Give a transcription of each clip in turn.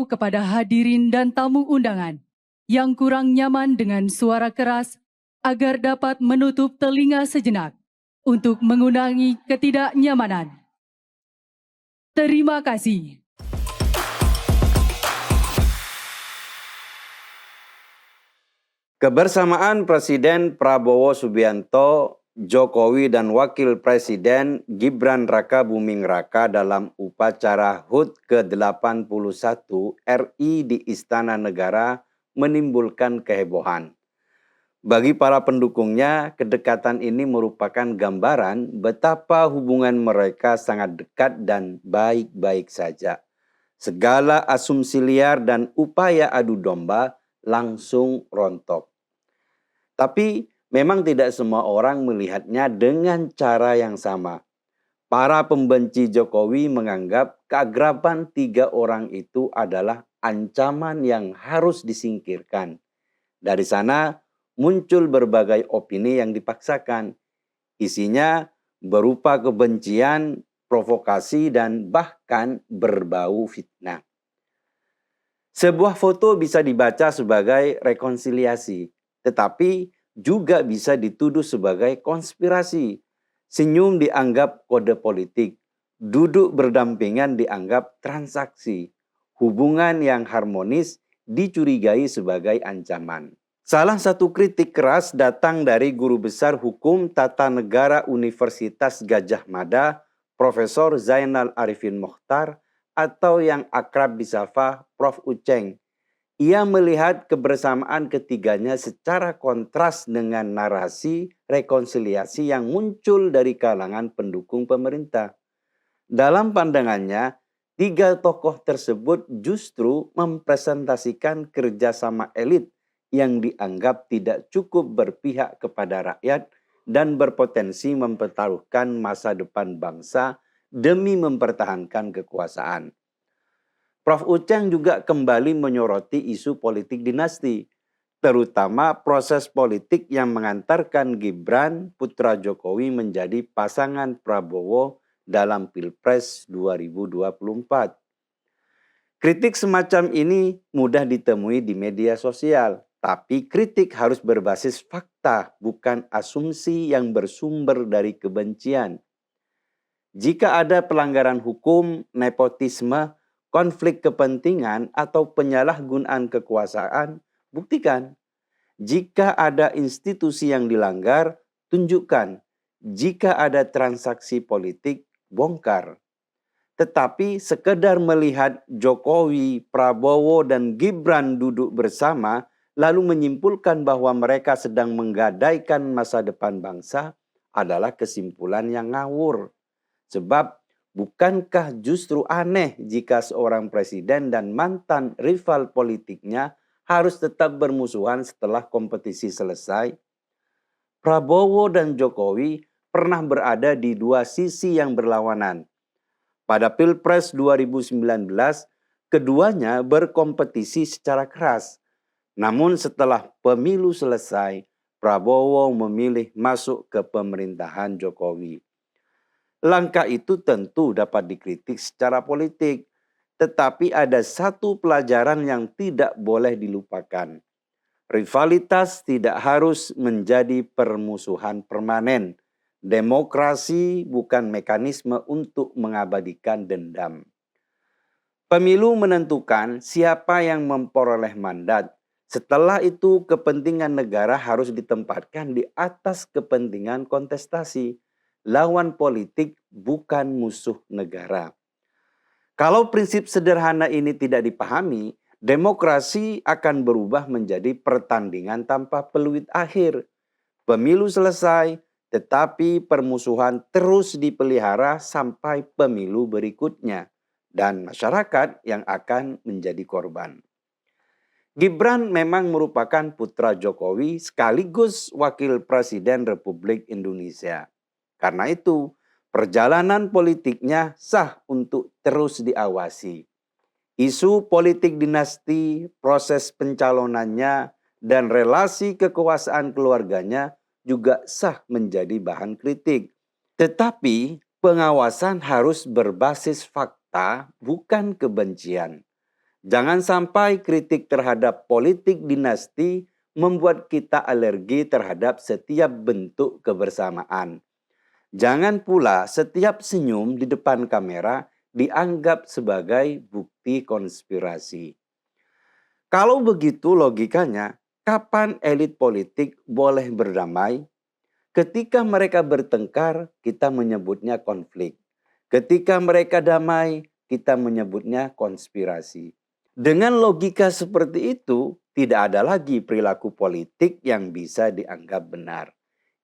kepada hadirin dan tamu undangan yang kurang nyaman dengan suara keras agar dapat menutup telinga sejenak untuk mengurangi ketidaknyamanan. Terima kasih. Kebersamaan Presiden Prabowo Subianto, Jokowi dan Wakil Presiden Gibran Raka Buming Raka dalam upacara HUT ke-81 RI di Istana Negara menimbulkan kehebohan. Bagi para pendukungnya, kedekatan ini merupakan gambaran betapa hubungan mereka sangat dekat dan baik-baik saja. Segala asumsi liar dan upaya adu domba langsung rontok. Tapi memang tidak semua orang melihatnya dengan cara yang sama. Para pembenci Jokowi menganggap keakraban tiga orang itu adalah ancaman yang harus disingkirkan. Dari sana muncul berbagai opini yang dipaksakan. Isinya berupa kebencian, provokasi, dan bahkan berbau fitnah. Sebuah foto bisa dibaca sebagai rekonsiliasi, tetapi juga bisa dituduh sebagai konspirasi. Senyum dianggap kode politik, duduk berdampingan dianggap transaksi. Hubungan yang harmonis dicurigai sebagai ancaman. Salah satu kritik keras datang dari Guru Besar Hukum Tata Negara Universitas Gadjah Mada, Profesor Zainal Arifin Mokhtar, atau yang akrab disapa Prof. Uceng. Ia melihat kebersamaan ketiganya secara kontras dengan narasi rekonsiliasi yang muncul dari kalangan pendukung pemerintah. Dalam pandangannya, tiga tokoh tersebut justru mempresentasikan kerjasama elit yang dianggap tidak cukup berpihak kepada rakyat dan berpotensi mempertaruhkan masa depan bangsa demi mempertahankan kekuasaan. Prof. Uceng juga kembali menyoroti isu politik dinasti, terutama proses politik yang mengantarkan Gibran putra Jokowi menjadi pasangan Prabowo dalam Pilpres 2024. Kritik semacam ini mudah ditemui di media sosial, tapi kritik harus berbasis fakta, bukan asumsi yang bersumber dari kebencian. Jika ada pelanggaran hukum, nepotisme, konflik kepentingan, atau penyalahgunaan kekuasaan, buktikan. Jika ada institusi yang dilanggar, tunjukkan. Jika ada transaksi politik, bongkar. Tetapi sekedar melihat Jokowi, Prabowo, dan Gibran duduk bersama, lalu menyimpulkan bahwa mereka sedang menggadaikan masa depan bangsa adalah kesimpulan yang ngawur. Sebab bukankah justru aneh jika seorang presiden dan mantan rival politiknya harus tetap bermusuhan setelah kompetisi selesai? Prabowo dan Jokowi pernah berada di dua sisi yang berlawanan. Pada Pilpres 2019, keduanya berkompetisi secara keras. Namun setelah pemilu selesai, Prabowo memilih masuk ke pemerintahan Jokowi. Langkah itu tentu dapat dikritik secara politik, tetapi ada satu pelajaran yang tidak boleh dilupakan. Rivalitas tidak harus menjadi permusuhan permanen. Demokrasi bukan mekanisme untuk mengabadikan dendam. Pemilu menentukan siapa yang memperoleh mandat. Setelah itu kepentingan negara harus ditempatkan di atas kepentingan kontestasi. Lawan politik bukan musuh negara. Kalau prinsip sederhana ini tidak dipahami, demokrasi akan berubah menjadi pertandingan tanpa peluit akhir. Pemilu selesai, tetapi permusuhan terus dipelihara sampai pemilu berikutnya. Dan masyarakat yang akan menjadi korban. Gibran memang merupakan putra Jokowi sekaligus wakil presiden Republik Indonesia. Karena itu, perjalanan politiknya sah untuk terus diawasi. Isu politik dinasti, proses pencalonannya, dan relasi kekuasaan keluarganya juga sah menjadi bahan kritik. Tetapi pengawasan harus berbasis fakta, bukan kebencian. Jangan sampai kritik terhadap politik dinasti membuat kita alergi terhadap setiap bentuk kebersamaan. Jangan pula setiap senyum di depan kamera dianggap sebagai bukti konspirasi. Kalau begitu logikanya, kapan elit politik boleh berdamai? Ketika mereka bertengkar, kita menyebutnya konflik. Ketika mereka damai, kita menyebutnya konspirasi. Dengan logika seperti itu, tidak ada lagi perilaku politik yang bisa dianggap benar.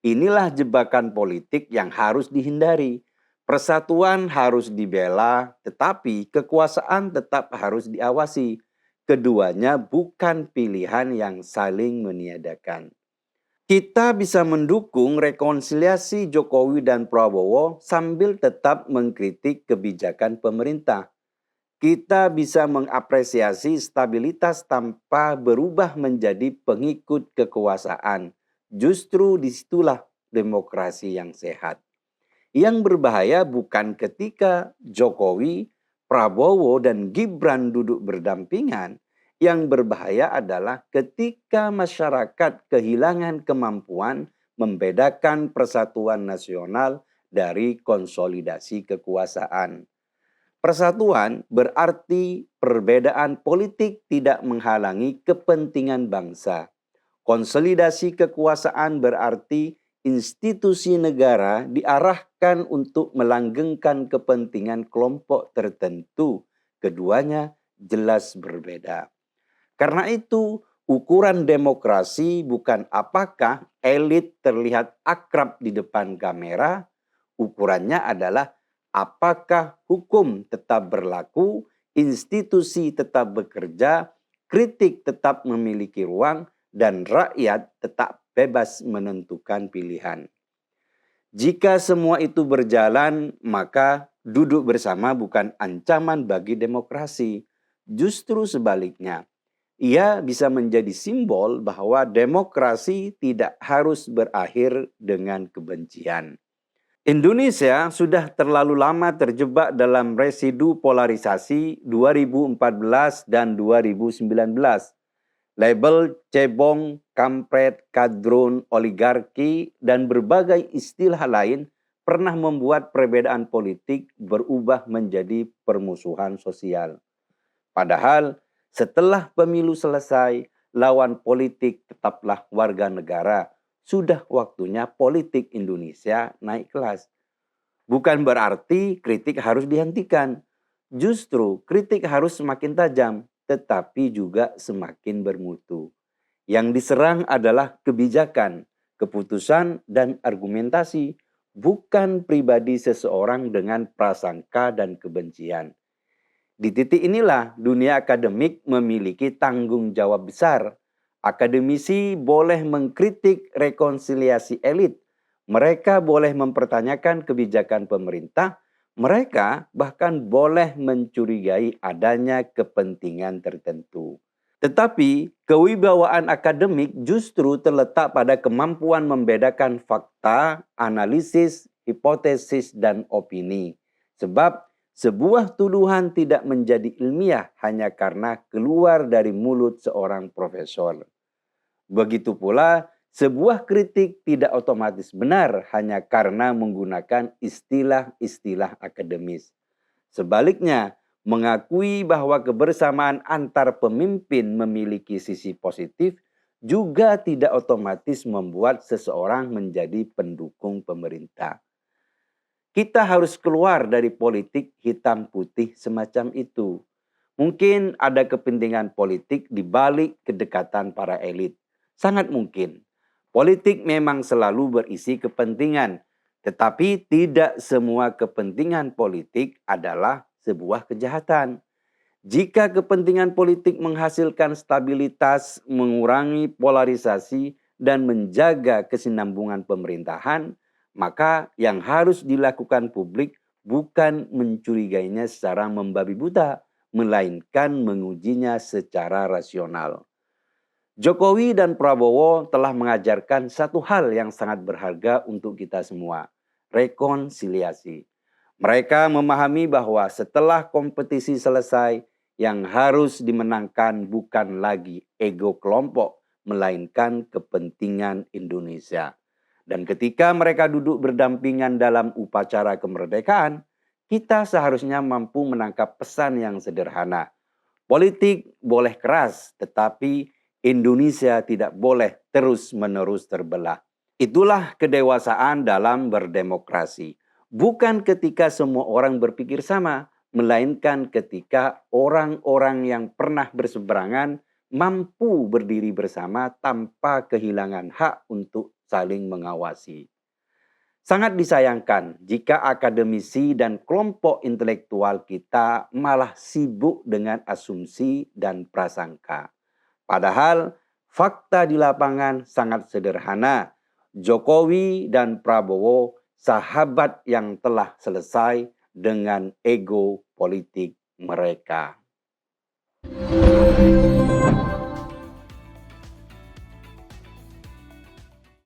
Inilah jebakan politik yang harus dihindari. Persatuan harus dibela, tetapi kekuasaan tetap harus diawasi. Keduanya bukan pilihan yang saling meniadakan. Kita bisa mendukung rekonsiliasi Jokowi dan Prabowo sambil tetap mengkritik kebijakan pemerintah. Kita bisa mengapresiasi stabilitas tanpa berubah menjadi pengikut kekuasaan. Justru disitulah demokrasi yang sehat. Yang berbahaya bukan ketika Jokowi, Prabowo, dan Gibran duduk berdampingan. Yang berbahaya adalah ketika masyarakat kehilangan kemampuan membedakan persatuan nasional dari konsolidasi kekuasaan. Persatuan berarti perbedaan politik tidak menghalangi kepentingan bangsa. Konsolidasi kekuasaan berarti institusi negara diarahkan untuk melanggengkan kepentingan kelompok tertentu. Keduanya jelas berbeda. Karena itu, ukuran demokrasi bukan apakah elit terlihat akrab di depan kamera, ukurannya adalah apakah hukum tetap berlaku, institusi tetap bekerja, kritik tetap memiliki ruang, dan rakyat tetap bebas menentukan pilihan. Jika semua itu berjalan, maka duduk bersama bukan ancaman bagi demokrasi. Justru sebaliknya, ia bisa menjadi simbol bahwa demokrasi tidak harus berakhir dengan kebencian. Indonesia sudah terlalu lama terjebak dalam residu polarisasi 2014 dan 2019. Label cebong, kampret, kadrun, oligarki, dan berbagai istilah lain pernah membuat perbedaan politik berubah menjadi permusuhan sosial. Padahal setelah pemilu selesai, lawan politik tetaplah warga negara. Sudah waktunya politik Indonesia naik kelas. Bukan berarti kritik harus dihentikan. Justru kritik harus semakin tajam, tetapi juga semakin bermutu. Yang diserang adalah kebijakan, keputusan, dan argumentasi, bukan pribadi seseorang dengan prasangka dan kebencian. Di titik inilah dunia akademik memiliki tanggung jawab besar. Akademisi boleh mengkritik rekonsiliasi elit. Mereka boleh mempertanyakan kebijakan pemerintah. Mereka bahkan boleh mencurigai adanya kepentingan tertentu. Tetapi kewibawaan akademik justru terletak pada kemampuan membedakan fakta, analisis, hipotesis, dan opini. Sebab sebuah tuduhan tidak menjadi ilmiah hanya karena keluar dari mulut seorang profesor. Begitu pula, sebuah kritik tidak otomatis benar hanya karena menggunakan istilah-istilah akademis. Sebaliknya, mengakui bahwa kebersamaan antar pemimpin memiliki sisi positif juga tidak otomatis membuat seseorang menjadi pendukung pemerintah. Kita harus keluar dari politik hitam putih semacam itu. Mungkin ada kepentingan politik di balik kedekatan para elit. Sangat mungkin. Politik memang selalu berisi kepentingan, tetapi tidak semua kepentingan politik adalah sebuah kejahatan. Jika kepentingan politik menghasilkan stabilitas, mengurangi polarisasi, dan menjaga kesinambungan pemerintahan, maka yang harus dilakukan publik bukan mencurigainya secara membabi buta, melainkan mengujinya secara rasional. Jokowi dan Prabowo telah mengajarkan satu hal yang sangat berharga untuk kita semua, rekonsiliasi. Mereka memahami bahwa setelah kompetisi selesai, yang harus dimenangkan bukan lagi ego kelompok, melainkan kepentingan Indonesia. Dan ketika mereka duduk berdampingan dalam upacara kemerdekaan, kita seharusnya mampu menangkap pesan yang sederhana. Politik boleh keras, tetapi Indonesia tidak boleh terus-menerus terbelah. Itulah kedewasaan dalam berdemokrasi. Bukan ketika semua orang berpikir sama, melainkan ketika orang-orang yang pernah berseberangan mampu berdiri bersama tanpa kehilangan hak untuk saling mengawasi. Sangat disayangkan jika akademisi dan kelompok intelektual kita malah sibuk dengan asumsi dan prasangka. Padahal fakta di lapangan sangat sederhana. Jokowi dan Prabowo sahabat yang telah selesai dengan ego politik mereka.